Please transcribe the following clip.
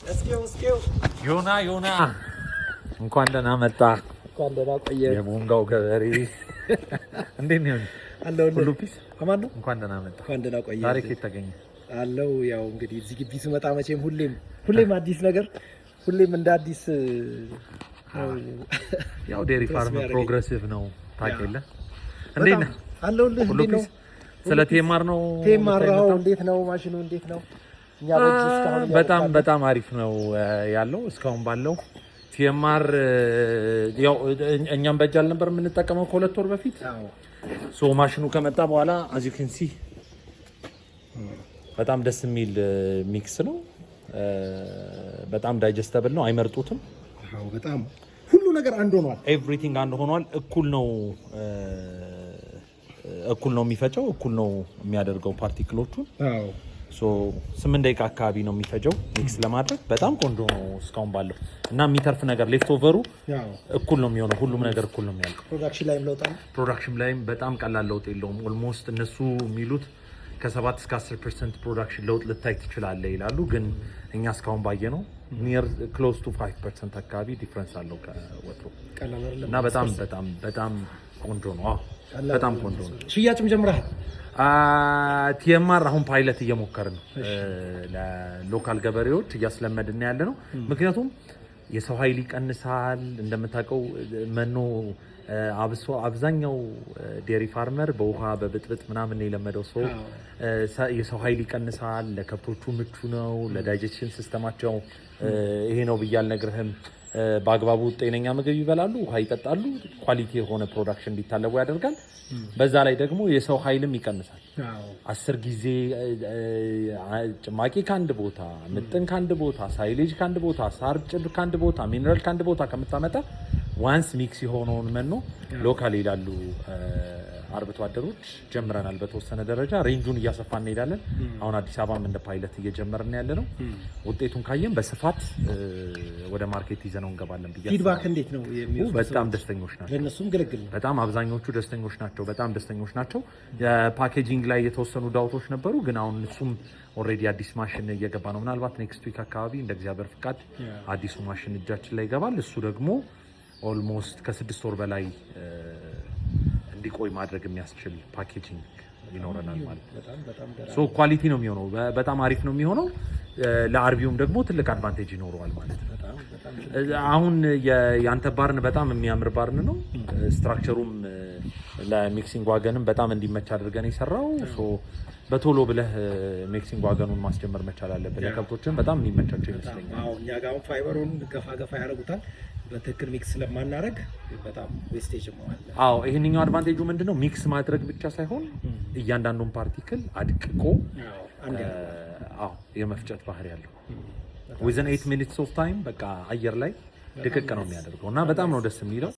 እስኪው ዮና እንኳን ደህና መጣ። እንኳን ደህና ቆየ። የቦንጋው ገበሬ እንዴት ነው? ሁሉ ፒስ አማን ነው። እንኳን ደህና መጣ። እንኳን ደህና ቆየ። ዛሬ ከየት ተገኘ? አለው ያው እንግዲህ እዚህ ግቢ ስመጣ መቼም ሁሌም አዲስ ነገር ሁሌም እንደ አዲስ ያው ዴሪ ፋርም ፕሮግሬሲቭ ነው ታውቂያለህ። እንዴት ነው? አለሁልህ። እንዴት ነው? ስለ ቴማር ነው። ቴማር እንዴት ነው? ማሽኑ እንዴት ነው? እኛ በጣም አሪፍ ነው ያለው እስካሁን ባለው ቴማር ያው እኛም በእጅ አልነበር የምንጠቀመው ከሁለት ወር በፊት ሶ ማሽኑ ከመጣ በኋላ as you can see በጣም ደስ የሚል ሚክስ ነው። በጣም ዳይጀስተብል ነው። አይመርጡትም። በጣም ሁሉ ነገር አንድ ሆኗል። ኤቭሪቲንግ አንድ ሆኗል። እኩል ነው የሚፈጨው፣ እኩል ነው የሚያደርገው ፓርቲክሎቹን። ሶ 8 ደቂቃ አካባቢ ነው የሚፈጀው ሚክስ ለማድረግ። በጣም ቆንጆ ነው እስካሁን ባለው እና የሚተርፍ ነገር ሌፍት ኦቨሩ እኩል ነው የሚሆነው። ሁሉም ነገር እኩል ነው የሚያልቀው። ፕሮዳክሽን ላይም በጣም ቀላል ለውጥ የለውም። ኦልሞስት እነሱ የሚሉት ከ7 እስከ 10% ፕሮዳክሽን ለውጥ ልታይ ትችላለህ ይላሉ። ግን እኛ እስካሁን ባየነው ኒር ክሎዝ ቱ 5% አካባቢ ዲፍረንስ አለው ከወትሮ እና በጣም ቆንጆ ነው። በጣም ቆንጆ ነው። ሽያጭም ጀምረሃል? ቲኤምአር አሁን ፓይለት እየሞከርን ነው። ለሎካል ገበሬዎች እያስለመድን ያለ ነው። ምክንያቱም የሰው ኃይል ይቀንሳል። እንደምታውቀው መኖ አብዛኛው ዴሪ ፋርመር በውሃ በብጥብጥ ምናምን የለመደው ሰው የሰው ኃይል ይቀንሳል። ለከብቶቹ ምቹ ነው። ለዳይጀሽን ሲስተማቸው ይሄ ነው ብዬ አልነግርህም። በአግባቡ ጤነኛ ምግብ ይበላሉ፣ ውሃ ይጠጣሉ፣ ኳሊቲ የሆነ ፕሮዳክሽን እንዲታለቡ ያደርጋል። በዛ ላይ ደግሞ የሰው ኃይልም ይቀንሳል። 10 ጊዜ ጭማቂ ከአንድ ቦታ፣ ምጥን ከአንድ ቦታ፣ ሳይሌጅ ከአንድ ቦታ፣ ሳር ጭድ ከአንድ ቦታ፣ ሚነራል ከአንድ ቦታ ከምታመጣ ዋንስ ሚክስ የሆነውን መኖ ሎካል ይላሉ አርብቶ አደሮች። ጀምረናል በተወሰነ ደረጃ ሬንጁን እያሰፋ እንሄዳለን። አሁን አዲስ አበባም እንደ ፓይለት እየጀመርን ያለ ነው። ውጤቱን ካየን በስፋት ወደ ማርኬት ይዘነው እንገባለን ብዬ። ፊድባክ እንዴት ነው የሚወስዱት? በጣም ደስተኞች ናቸው። ለነሱም ግልግል ነው። በጣም አብዛኞቹ ደስተኞች ናቸው። በጣም ደስተኞች ናቸው። የፓኬጂንግ ላይ የተወሰኑ ዳውቶች ነበሩ፣ ግን አሁን እሱም ኦልሬዲ አዲስ ማሽን እየገባ ነው። ምናልባት ኔክስት ዊክ አካባቢ እንደ እግዚአብሔር ፍቃድ አዲሱ ማሽን እጃችን ላይ ይገባል። እሱ ደግሞ ኦልሞስት ከ6 ወር በላይ እንዲቆይ ማድረግ የሚያስችል ፓኬጂንግ ይኖረናል ማለት ነው። ሶ ኳሊቲ ነው የሚሆነው። በጣም አሪፍ ነው የሚሆነው። ለአርቢውም ደግሞ ትልቅ አድቫንቴጅ ይኖረዋል ማለት ነው። አሁን የአንተ ባርን በጣም የሚያምር ባርን ነው። ስትራክቸሩም ለሚክሲንግ ዋገንም በጣም እንዲመች አድርገን የሰራው። ሶ በቶሎ ብለህ ሚክሲንግ ዋገኑን ማስጀመር መቻል አለብን። ለከብቶችን በጣም የሚመቻቸው ይመስለኛል። አዎ እኛ ጋር ፋይበሩን ገፋ ያደርጉታል። በትክክል ሚክስ ስለማናደርግ በጣም ዌስቴጅ ማለት ነው። አዎ ይሄንኛው አድቫንቴጁ ምንድነው? ሚክስ ማድረግ ብቻ ሳይሆን እያንዳንዱን ፓርቲክል አድቅቆ የመፍጨት ባህሪ ያለው within 8 minutes of time በቃ አየር ላይ ድቅቅ ነው የሚያደርገው እና በጣም ነው ደስ የሚለው።